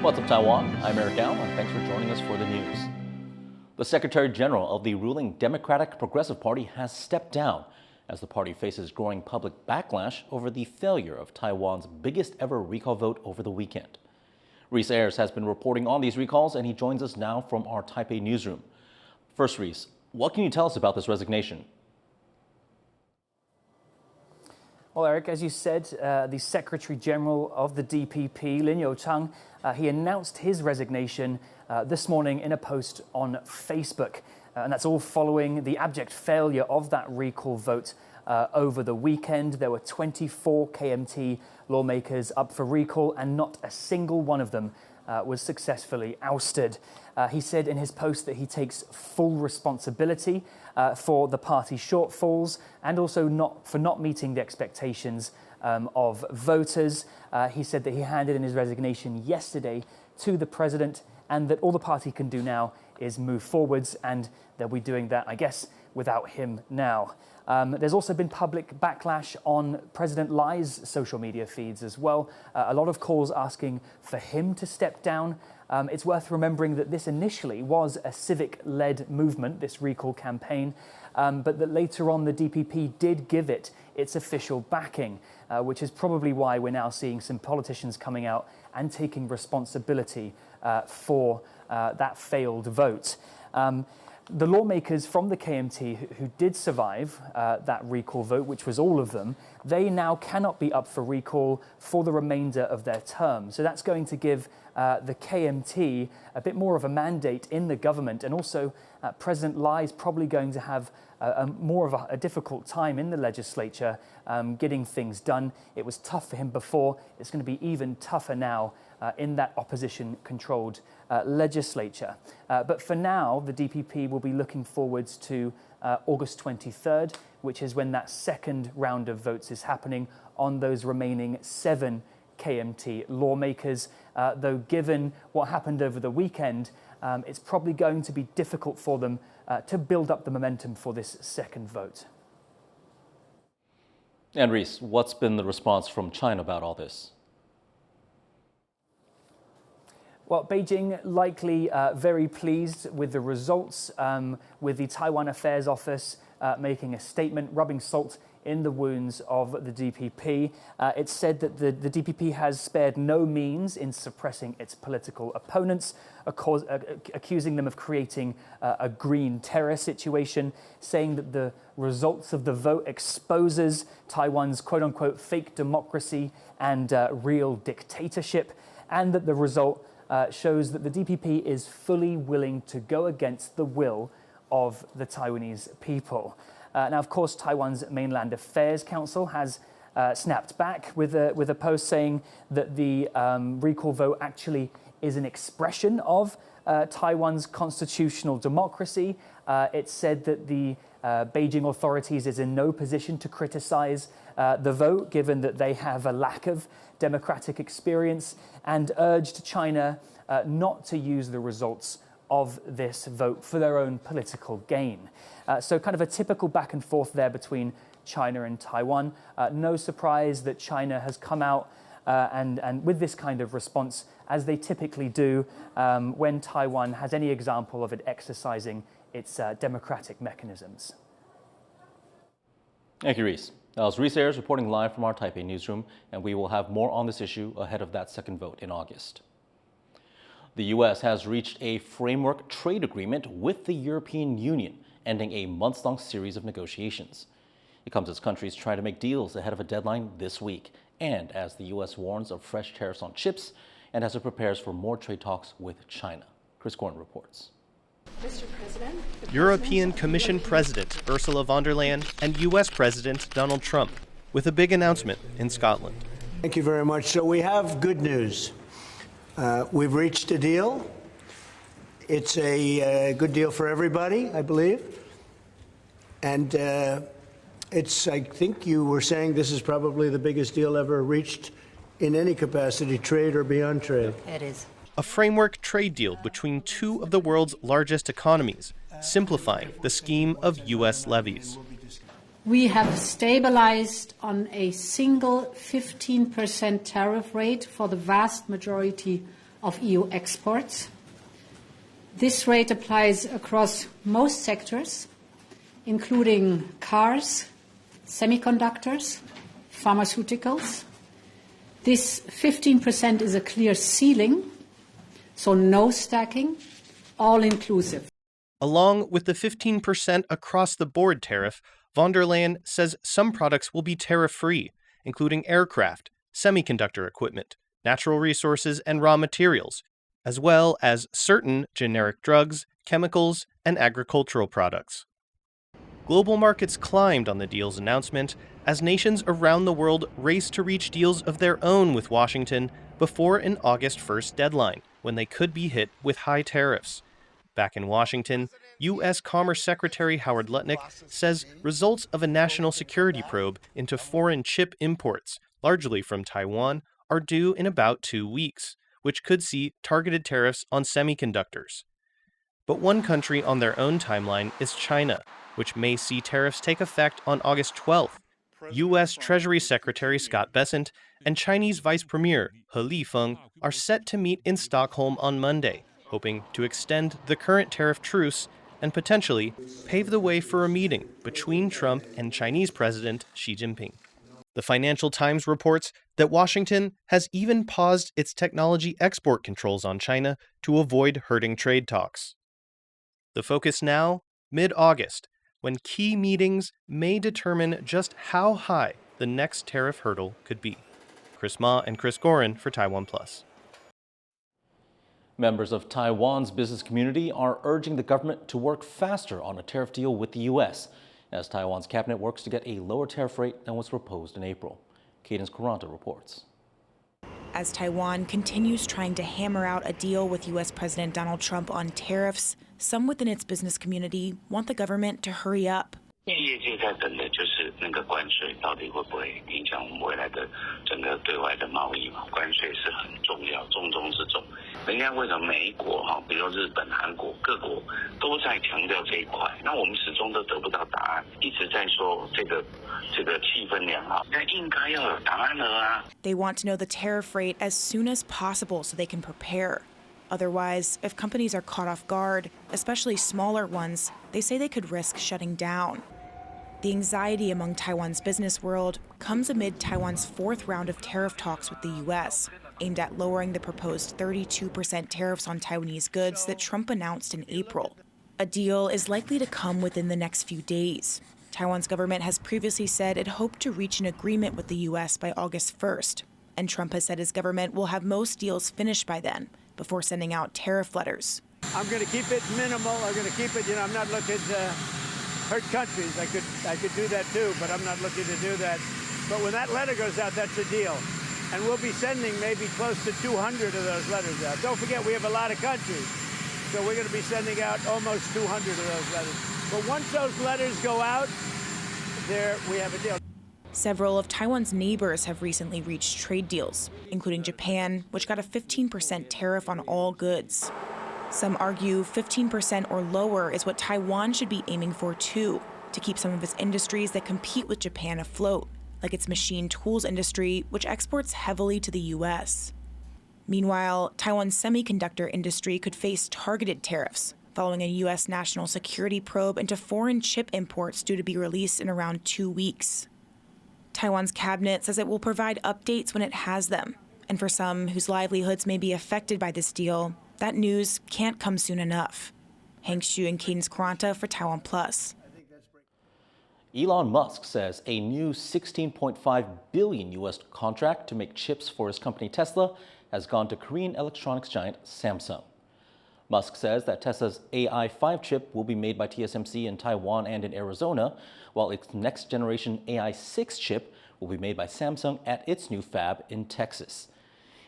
What's up, Taiwan? I'm Eric Al, and thanks for joining us for the news. The Secretary General of the ruling Democratic Progressive Party has stepped down as the party faces growing public backlash over the failure of Taiwan's biggest ever recall vote over the weekend. Reese Ayers has been reporting on these recalls, and he joins us now from our Taipei newsroom. First, Reese, what can you tell us about this resignation? Well, Eric, as you said, the Secretary General of the DPP, Lin Youchang, he announced his resignation this morning in a post on Facebook. And that's all following the abject failure of that recall vote over the weekend. There were 24 KMT lawmakers up for recall, and not a single one of them was successfully ousted. He said in his post that he takes full responsibility for the party shortfalls and also for not meeting the expectations of voters. He said that he handed in his resignation yesterday to the president, and that all the party can do now is move forwards, and they'll be doing that, I guess, without him now. There's also been public backlash on President Lai's social media feeds as well. A lot of calls asking for him to step down. It's worth remembering that this initially was a civic-led movement, this recall campaign, but that later on the DPP did give it its official backing, which is probably why we're now seeing some politicians coming out and taking responsibility for that failed vote. The lawmakers from the KMT who did survive that recall vote, which was all of them, they now cannot be up for recall for the remainder of their term. So that's going to give the KMT a bit more of a mandate in the government, and also President Lai is probably going to have more of a difficult time in the legislature getting things done. It was tough for him before. It's going to be even tougher now in that opposition-controlled legislature. But for now, the DPP will be looking forwards to August 23rd, which is when that second round of votes is happening on those remaining 7 KMT lawmakers. Though given what happened over the weekend, it's probably going to be difficult for them to build up the momentum for this second vote. And Reese, what's been the response from China about all this? Well, Beijing likely very pleased with the results, with the Taiwan Affairs Office making a statement, rubbing salt in the wounds of the DPP. It said that the DPP has spared no means in suppressing its political opponents, accusing them of creating a green terror situation, saying that the results of the vote exposes Taiwan's quote-unquote fake democracy and real dictatorship, and that the result shows that the DPP is fully willing to go against the will of the Taiwanese people. Now, of course, Taiwan's Mainland Affairs Council has snapped back with a post saying that the recall vote actually is an expression of Taiwan's constitutional democracy. It said that the Beijing authorities is in no position to criticize the vote, given that they have a lack of democratic experience, and urged China not to use the results of this vote for their own political gain. So kind of a typical back and forth there between China and Taiwan. No surprise that China has come out and with this kind of response, as they typically do when Taiwan has any example of it exercising its democratic mechanisms. Thank you, Reese. That was Reese Ayers reporting live from our Taipei newsroom, and we will have more on this issue ahead of that second vote in August. The U.S. has reached a framework trade agreement with the European Union, ending a months-long series of negotiations. It comes as countries try to make deals ahead of a deadline this week, and as the U.S. warns of fresh tariffs on chips, and as it prepares for more trade talks with China. Chris Kuang reports. Mr. President, European Commission President Ursula von der Leyen and U.S. President Donald Trump with a big announcement in Scotland. Thank you very much. So we have good news. We've reached a deal. It's a good deal for everybody, I believe. And I think you were saying this is probably the biggest deal ever reached in any capacity, trade or beyond trade. it is. A framework trade deal between two of the world's largest economies, simplifying the scheme of U.S. levies. We have stabilized on a single 15% tariff rate for the vast majority of EU exports. This rate applies across most sectors, including cars, semiconductors, pharmaceuticals. This 15% is a clear ceiling, so no stacking, all inclusive. Along with the 15% across-the-board tariff, von der Leyen says some products will be tariff-free, including aircraft, semiconductor equipment, natural resources and raw materials, as well as certain generic drugs, chemicals, and agricultural products. Global markets climbed on the deal's announcement as nations around the world raced to reach deals of their own with Washington before an August 1st deadline, when they could be hit with high tariffs. Back in Washington, U.S. Commerce Secretary Howard Lutnick says results of a national security probe into foreign chip imports, largely from Taiwan, are due in about 2 weeks, which could see targeted tariffs on semiconductors. But one country on their own timeline is China, which may see tariffs take effect on August 12th. U.S. Treasury Secretary Scott Bessent and Chinese Vice Premier He Lifeng are set to meet in Stockholm on Monday, hoping to extend the current tariff truce and potentially pave the way for a meeting between Trump and Chinese President Xi Jinping. The Financial Times reports that Washington has even paused its technology export controls on China to avoid hurting trade talks. The focus now, mid-August, when key meetings may determine just how high the next tariff hurdle could be. Chris Ma and Chris Gorin for TaiwanPlus. Members of Taiwan's business community are urging the government to work faster on a tariff deal with the U.S. as Taiwan's cabinet works to get a lower tariff rate than was proposed in April. Cadence Quaranta reports. As Taiwan continues trying to hammer out a deal with U.S. President Donald Trump on tariffs, some within its business community want the government to hurry up. 企业界在等的就是那个关税到底会不会影响我们未来的整个对外的贸易嘛？关税是很重要，重中之重。人家为什么美国比如日本、韩国各国都在强调这一块，那我们始终都得不到答案，一直在说这个气氛良好，那应该要有答案了啊。 They want to know the tariff rate as soon as possible so they can prepare. Otherwise, if companies are caught off guard, especially smaller ones, they say they could risk shutting down. The anxiety among Taiwan's business world comes amid Taiwan's fourth round of tariff talks with the U.S., aimed at lowering the proposed 32% tariffs on Taiwanese goods that Trump announced in April. A deal is likely to come within the next few days. Taiwan's government has previously said it hoped to reach an agreement with the U.S. by August 1st, and Trump has said his government will have most deals finished by then, before sending out tariff letters. I'm going to keep it minimal. I'm going to keep it, I'm not looking to hurt countries. I could do that too, but I'm not looking to do that. But when that letter goes out, that's a deal. And we'll be sending maybe close to 200 of those letters out. Don't forget, we have a lot of countries. So we're going to be sending out almost 200 of those letters. But once those letters go out, there we have a deal. Several of Taiwan's neighbors have recently reached trade deals, including Japan, which got a 15% tariff on all goods. Some argue 15% or lower is what Taiwan should be aiming for too, to keep some of its industries that compete with Japan afloat, like its machine tools industry, which exports heavily to the U.S. Meanwhile, Taiwan's semiconductor industry could face targeted tariffs, following a U.S. national security probe into foreign chip imports due to be released in around 2 weeks. Taiwan's cabinet says it will provide updates when it has them, and for some whose livelihoods may be affected by this deal, that news can't come soon enough. Hank Xu and Cadence Quaranta for TaiwanPlus. Elon Musk says a new $16.5 billion U.S. contract to make chips for his company Tesla has gone to Korean electronics giant Samsung. Musk says that Tesla's AI5 chip will be made by TSMC in Taiwan and in Arizona, while its next generation AI6 chip will be made by Samsung at its new fab in Texas.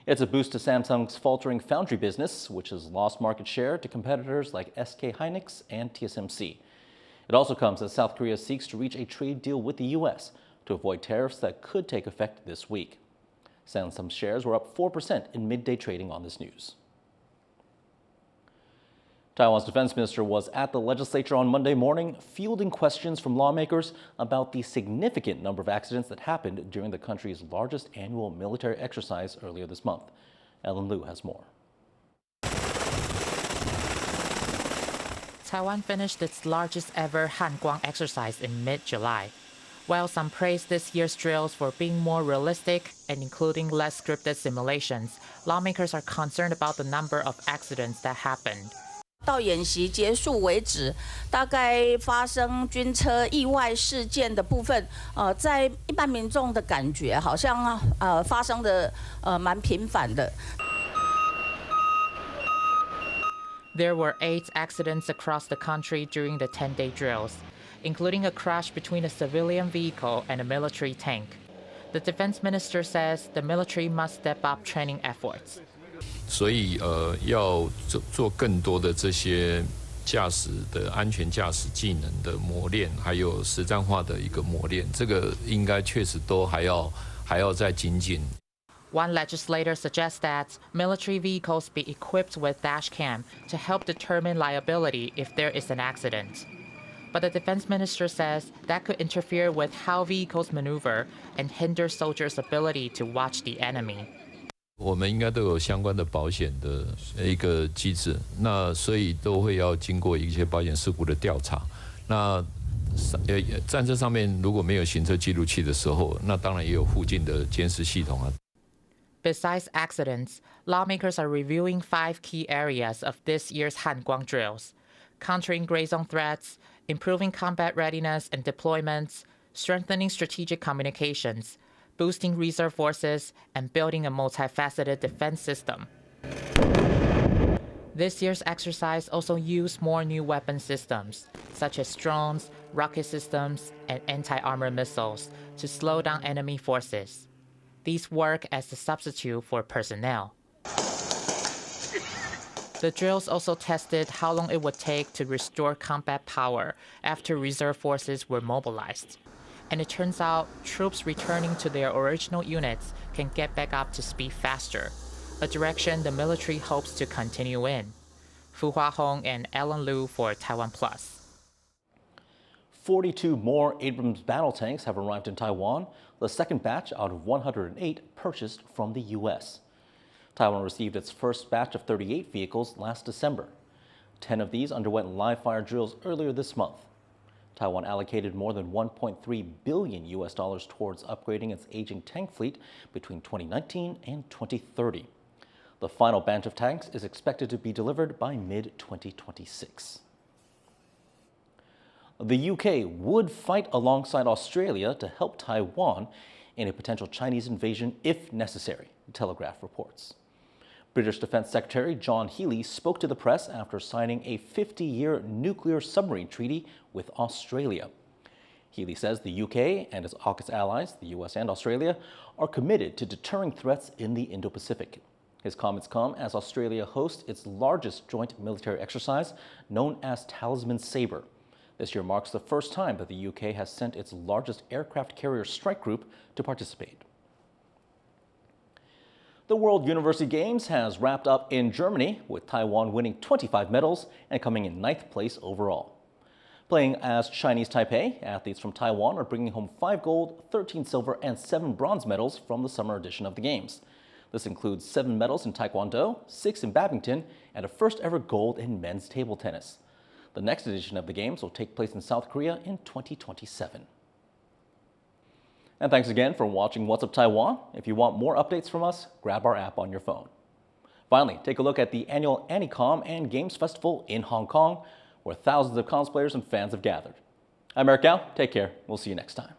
It's a boost to Samsung's faltering foundry business, which has lost market share to competitors like SK Hynix and TSMC. It also comes as South Korea seeks to reach a trade deal with the U.S. to avoid tariffs that could take effect this week. Samsung shares were up 4% in midday trading on this news. Taiwan's defense minister was at the legislature on Monday morning, fielding questions from lawmakers about the significant number of accidents that happened during the country's largest annual military exercise earlier this month. Ellen Liu has more. Taiwan finished its largest ever Kuang exercise in mid-July. While some praised this year's drills for being more realistic and including less scripted simulations, lawmakers are concerned about the number of accidents that happened. 到演习结束为止，大概发生军车意外事件的部分，在一般民众的感觉，好像发生的蛮频繁的。There were 8 accidents across the country during the 10-day drills, including a crash between a civilian vehicle and a military tank. The defense minister says the military must step up training efforts. 所以要做更多的这些驾驶的安全驾驶技能的磨练，还有实战化的一个磨练，这个应该确实都还要再精进。One legislator suggests that military vehicles be equipped with dash cam to help determine liability if there is an accident. But the defense minister says that could interfere with how vehicles maneuver and hinder soldiers' ability to watch the enemy. 我们应该都有相关的保险的一个机制，那所以都会要经过一些保险事故的调查。那战车上面如果没有行车记录器的时候，那当然也有附近的监视系统啊。Besides accidents, lawmakers are reviewing 5 key areas of this year's Kuang drills: countering gray zone threats, improving combat readiness and deployments, strengthening strategic communications, boosting reserve forces, and building a multifaceted defense system. This year's exercise also used more new weapon systems, such as drones, rocket systems, and anti-armor missiles, to slow down enemy forces. These work as a substitute for personnel. The drills also tested how long it would take to restore combat power after reserve forces were mobilized. And it turns out troops returning to their original units can get back up to speed faster, a direction the military hopes to continue in. Fu Huahong and Ellen Liu for TaiwanPlus. 42 more Abrams battle tanks have arrived in Taiwan, the second batch out of 108 purchased from the U.S. Taiwan received its first batch of 38 vehicles last December. 10 of these underwent live-fire drills earlier this month. Taiwan allocated more than $1.3 billion towards upgrading its aging tank fleet between 2019 and 2030. The final batch of tanks is expected to be delivered by mid-2026. The UK would fight alongside Australia to help Taiwan in a potential Chinese invasion if necessary, the Telegraph reports. British Defense Secretary John Healey spoke to the press after signing a 50-year nuclear submarine treaty with Australia. Healey says the UK and its AUKUS allies, the US and Australia, are committed to deterring threats in the Indo-Pacific. His comments come as Australia hosts its largest joint military exercise, known as Talisman Sabre. This year marks the first time that the UK has sent its largest aircraft carrier strike group to participate. The World University Games has wrapped up in Germany, with Taiwan winning 25 medals and coming in 9th place overall. Playing as Chinese Taipei, athletes from Taiwan are bringing home 5 gold, 13 silver, and 7 bronze medals from the summer edition of the Games. This includes 7 medals in Taekwondo, 6 in badminton, and a first ever gold in men's table tennis. The next edition of the Games will take place in South Korea in 2027. And thanks again for watching What's Up Taiwan. If you want more updates from us, grab our app on your phone. Finally, take a look at the annual Anycom and Games Festival in Hong Kong, where thousands of cosplayers and fans have gathered. I'm Eric Gao. Take care. We'll see you next time.